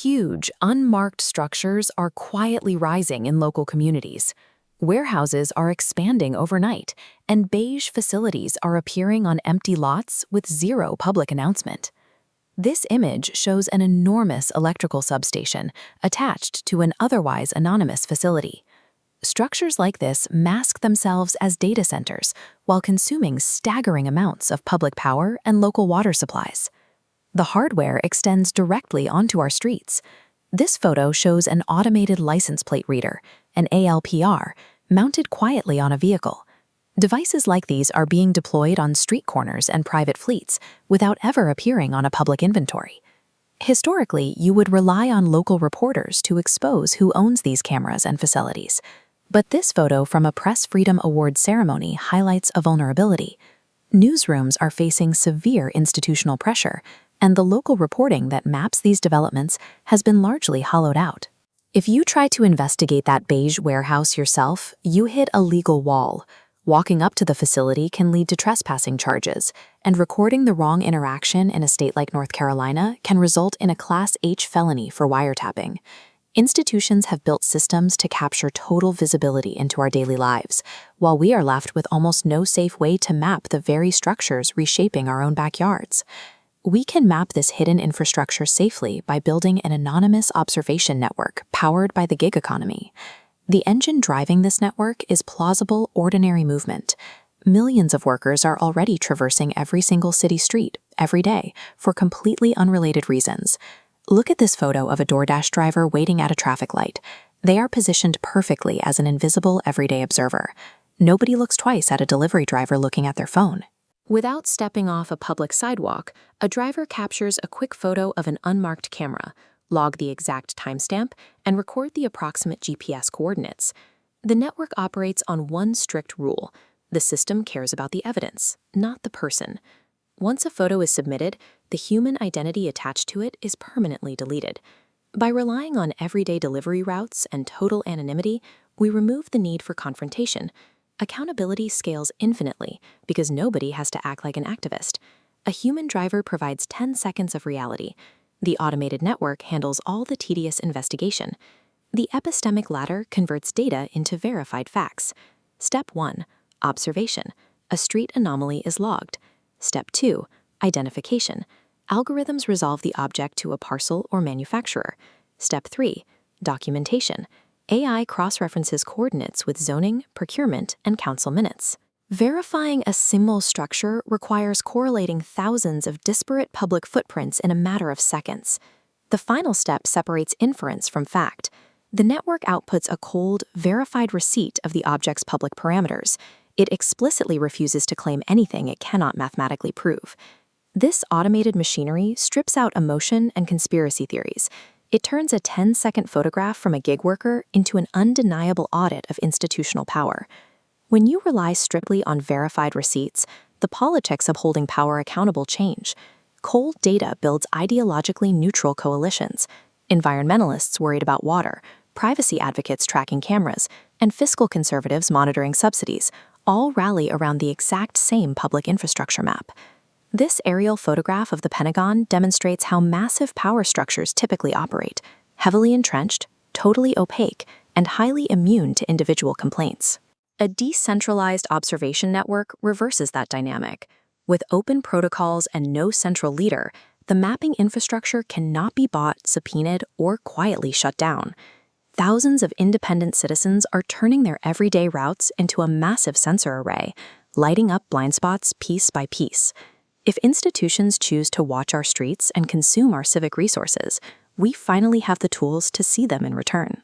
Huge, unmarked structures are quietly rising in local communities. Warehouses are expanding overnight, and beige facilities are appearing on empty lots with zero public announcement. This image shows an enormous electrical substation attached to an otherwise anonymous facility. Structures like this mask themselves as data centers while consuming staggering amounts of public power and local water supplies. The hardware extends directly onto our streets. This photo shows an automated license plate reader, an ALPR, mounted quietly on a vehicle. Devices like these are being deployed on street corners and private fleets without ever appearing on a public inventory. Historically, you would rely on local reporters to expose who owns these cameras and facilities. But this photo from a Press Freedom Award ceremony highlights a vulnerability. Newsrooms are facing severe institutional pressure, and the local reporting that maps these developments has been largely hollowed out. If you try to investigate that beige warehouse yourself, you hit a legal wall. Walking up to the facility can lead to trespassing charges, and recording the wrong interaction in a state like North Carolina can result in a Class H felony for wiretapping. Institutions have built systems to capture total visibility into our daily lives, while we are left with almost no safe way to map the very structures reshaping our own backyards. We can map this hidden infrastructure safely by building an anonymous observation network powered by the gig economy. The engine driving this network is plausible, ordinary movement. Millions of workers are already traversing every single city street, every day, for completely unrelated reasons. Look at this photo of a DoorDash driver waiting at a traffic light. They are positioned perfectly as an invisible, everyday observer. Nobody looks twice at a delivery driver looking at their phone. Without stepping off a public sidewalk, a driver captures a quick photo of an unmarked camera, log the exact timestamp, and record the approximate GPS coordinates. The network operates on one strict rule: the system cares about the evidence, not the person. Once a photo is submitted, the human identity attached to it is permanently deleted. By relying on everyday delivery routes and total anonymity, we remove the need for confrontation. Accountability scales infinitely because nobody has to act like an activist. A human driver provides 10 seconds of reality. The automated network handles all the tedious investigation. The epistemic ladder converts data into verified facts. Step 1. Observation. A street anomaly is logged. Step 2. Identification. Algorithms resolve the object to a parcel or manufacturer. Step 3. Documentation. AI cross-references coordinates with zoning, procurement, and council minutes. Verifying a single structure requires correlating thousands of disparate public footprints in a matter of seconds. The final step separates inference from fact. The network outputs a cold, verified receipt of the object's public parameters. It explicitly refuses to claim anything it cannot mathematically prove. This automated machinery strips out emotion and conspiracy theories. It turns a 10-second photograph from a gig worker into an undeniable audit of institutional power. When you rely strictly on verified receipts, the politics of holding power accountable change. Cold data builds ideologically neutral coalitions. Environmentalists worried about water, privacy advocates tracking cameras, and fiscal conservatives monitoring subsidies all rally around the exact same public infrastructure map. This aerial photograph of the Pentagon demonstrates how massive power structures typically operate: heavily entrenched, totally opaque, and highly immune to individual complaints. A decentralized observation network reverses that dynamic. With open protocols and no central leader, the mapping infrastructure cannot be bought, subpoenaed, or quietly shut down. Thousands of independent citizens are turning their everyday routes into a massive sensor array, lighting up blind spots piece by piece. If institutions choose to watch our streets and consume our civic resources, we finally have the tools to see them in return.